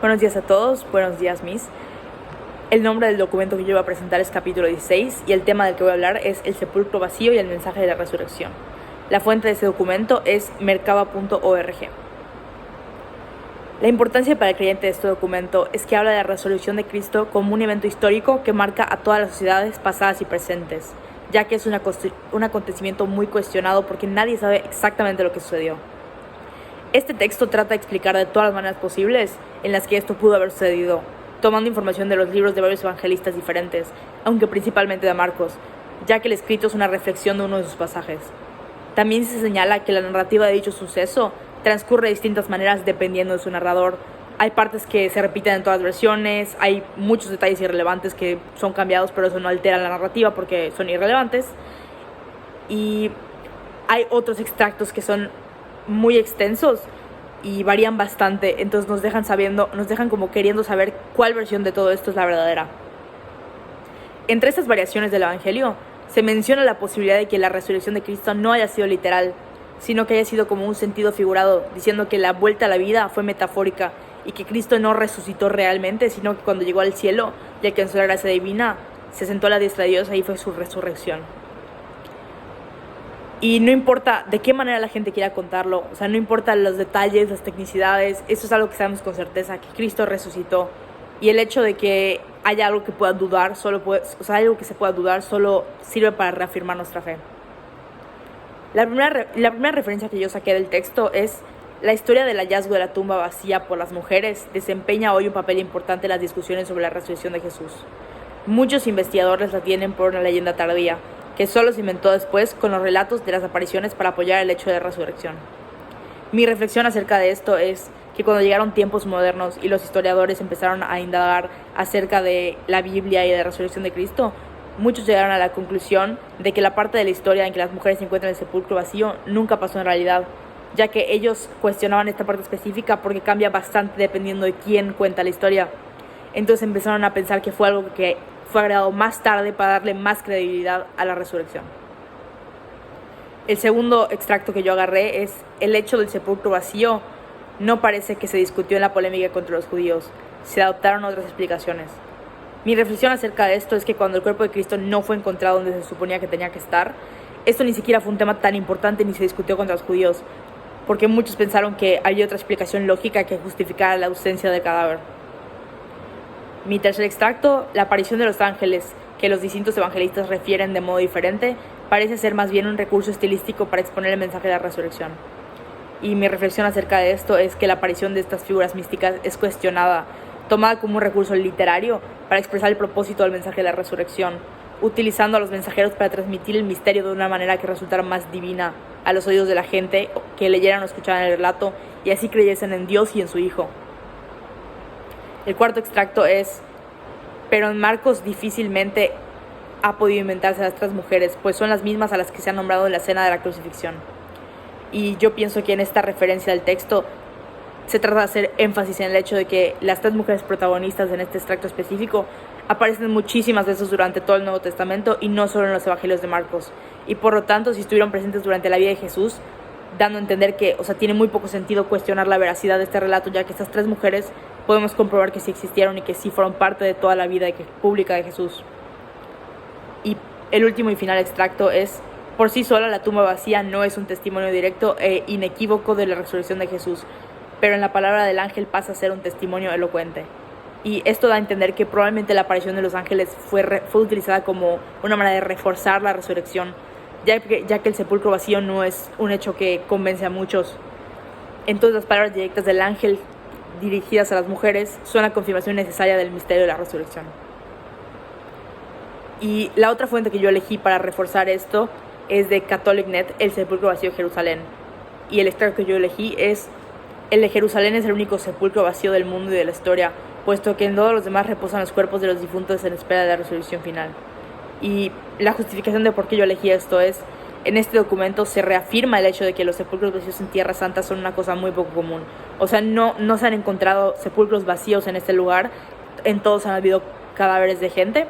Buenos días a todos, buenos días Miss. El nombre del documento que yo voy a presentar es capítulo 16 y el tema del que voy a hablar es el sepulcro vacío y el mensaje de la resurrección. La fuente de ese documento es merkaba.org. La importancia para el creyente de este documento es que habla de la resurrección de Cristo como un evento histórico que marca a todas las sociedades pasadas y presentes, ya que es un acontecimiento muy cuestionado porque nadie sabe exactamente lo que sucedió. Este texto trata de explicar de todas las maneras posibles en las que esto pudo haber sucedido, tomando información de los libros de varios evangelistas diferentes, aunque principalmente de Marcos, ya que el escrito es una reflexión de uno de sus pasajes. También se señala que la narrativa de dicho suceso transcurre de distintas maneras dependiendo de su narrador. Hay partes que se repiten en todas las versiones, hay muchos detalles irrelevantes que son cambiados, pero eso no altera la narrativa porque son irrelevantes. Y hay otros extractos que son muy extensos y varían bastante, entonces nos dejan como queriendo saber cuál versión de todo esto es la verdadera. Entre estas variaciones del Evangelio se menciona la posibilidad de que la resurrección de Cristo no haya sido literal, sino que haya sido como un sentido figurado, diciendo que la vuelta a la vida fue metafórica y que Cristo no resucitó realmente, sino que cuando llegó al cielo y alcanzó la gracia divina, se sentó a la diestra de Dios, ahí fue su resurrección. Y no importa de qué manera la gente quiera contarlo, o sea, no importa los detalles, las tecnicidades, eso es algo que sabemos con certeza, que Cristo resucitó. Y el hecho de que haya algo que pueda dudar, algo que se pueda dudar, solo sirve para reafirmar nuestra fe. La primera referencia que yo saqué del texto es la historia del hallazgo de la tumba vacía por las mujeres desempeña hoy un papel importante en las discusiones sobre la resurrección de Jesús. Muchos investigadores la tienen por una leyenda tardía, que solo se inventó después con los relatos de las apariciones para apoyar el hecho de resurrección. Mi reflexión acerca de esto es que cuando llegaron tiempos modernos y los historiadores empezaron a indagar acerca de la Biblia y de la resurrección de Cristo, muchos llegaron a la conclusión de que la parte de la historia en que las mujeres se encuentran en el sepulcro vacío nunca pasó en realidad, ya que ellos cuestionaban esta parte específica porque cambia bastante dependiendo de quién cuenta la historia. Entonces empezaron a pensar que fue algo que fue agregado más tarde para darle más credibilidad a la resurrección. El segundo extracto que yo agarré es el hecho del sepulcro vacío. No parece que se discutió en la polémica contra los judíos, se adoptaron otras explicaciones. Mi reflexión acerca de esto es que cuando el cuerpo de Cristo no fue encontrado donde se suponía que tenía que estar, esto ni siquiera fue un tema tan importante ni se discutió contra los judíos, porque muchos pensaron que había otra explicación lógica que justificara la ausencia del cadáver. Mi tercer extracto, la aparición de los ángeles, que los distintos evangelistas refieren de modo diferente, parece ser más bien un recurso estilístico para exponer el mensaje de la resurrección. Y mi reflexión acerca de esto es que la aparición de estas figuras místicas es cuestionada, tomada como un recurso literario para expresar el propósito del mensaje de la resurrección, utilizando a los mensajeros para transmitir el misterio de una manera que resultara más divina a los oídos de la gente que leyeran o escucharan el relato y así creyesen en Dios y en su Hijo. El cuarto extracto es: pero en Marcos difícilmente ha podido inventarse a las tres mujeres, pues son las mismas a las que se han nombrado en la escena de la crucifixión. Y yo pienso que en esta referencia del texto se trata de hacer énfasis en el hecho de que las tres mujeres protagonistas en este extracto específico aparecen muchísimas veces durante todo el Nuevo Testamento y no solo en los evangelios de Marcos. Y por lo tanto, si estuvieron presentes durante la vida de Jesús, dando a entender que, tiene muy poco sentido cuestionar la veracidad de este relato, ya que estas tres mujeres podemos comprobar que sí existieron y que sí fueron parte de toda la vida pública de Jesús. Y el último y final extracto es: por sí sola la tumba vacía no es un testimonio directo e inequívoco de la resurrección de Jesús, pero en la palabra del ángel pasa a ser un testimonio elocuente. Y esto da a entender que probablemente la aparición de los ángeles fue utilizada como una manera de reforzar la resurrección, ya que el sepulcro vacío no es un hecho que convence a muchos. Entonces las palabras directas del ángel dirigidas a las mujeres son la confirmación necesaria del misterio de la resurrección. Y la otra fuente que yo elegí para reforzar esto es de CatholicNet, el sepulcro vacío de Jerusalén. Y el extracto que yo elegí es: el de Jerusalén es el único sepulcro vacío del mundo y de la historia, puesto que en todos los demás reposan los cuerpos de los difuntos en espera de la resurrección final. Y la justificación de por qué yo elegí esto es: en este documento se reafirma el hecho de que los sepulcros vacíos en Tierra Santa son una cosa muy poco común. O sea, no se han encontrado sepulcros vacíos en este lugar, en todos han habido cadáveres de gente,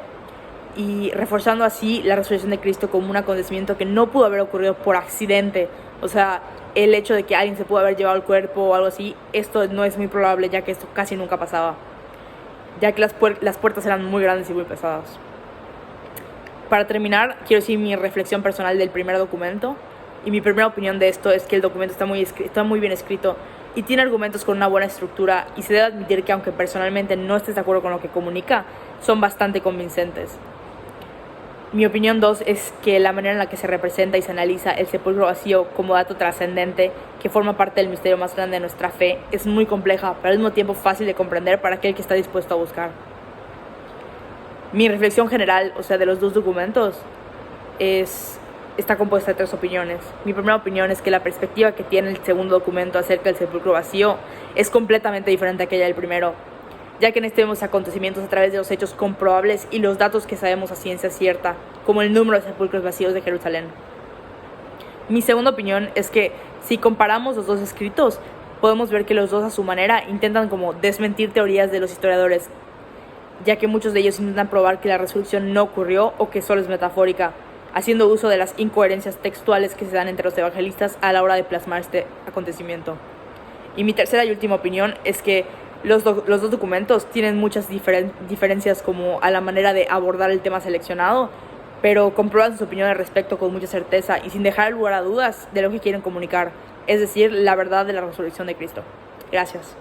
y reforzando así la resurrección de Cristo como un acontecimiento que no pudo haber ocurrido por accidente. O sea, el hecho de que alguien se pudo haber llevado el cuerpo o algo así, esto no es muy probable, ya que esto casi nunca pasaba, ya que las puertas eran muy grandes y muy pesadas. Para terminar, quiero decir mi reflexión personal del primer documento, y mi primera opinión de esto es que el documento está muy bien escrito y tiene argumentos con una buena estructura, y se debe admitir que aunque personalmente no estés de acuerdo con lo que comunica, son bastante convincentes. Mi opinión 2 es que la manera en la que se representa y se analiza el sepulcro vacío como dato trascendente que forma parte del misterio más grande de nuestra fe es muy compleja, pero al mismo tiempo fácil de comprender para aquel que está dispuesto a buscar. Mi reflexión general, o sea, de los dos documentos, está compuesta de 3 opiniones. Mi primera opinión es que la perspectiva que tiene el segundo documento acerca del sepulcro vacío es completamente diferente a aquella del primero, ya que en este vemos acontecimientos a través de los hechos comprobables y los datos que sabemos a ciencia cierta, como el número de sepulcros vacíos de Jerusalén. Mi segunda opinión es que si comparamos los dos escritos, podemos ver que los dos a su manera intentan como desmentir teorías de los historiadores, ya que muchos de ellos intentan probar que la resurrección no ocurrió o que solo es metafórica, haciendo uso de las incoherencias textuales que se dan entre los evangelistas a la hora de plasmar este acontecimiento. Y mi tercera y última opinión es que los dos documentos tienen muchas diferencias como a la manera de abordar el tema seleccionado, pero comprueban sus opiniones al respecto con mucha certeza y sin dejar lugar a dudas de lo que quieren comunicar, es decir, la verdad de la resurrección de Cristo. Gracias.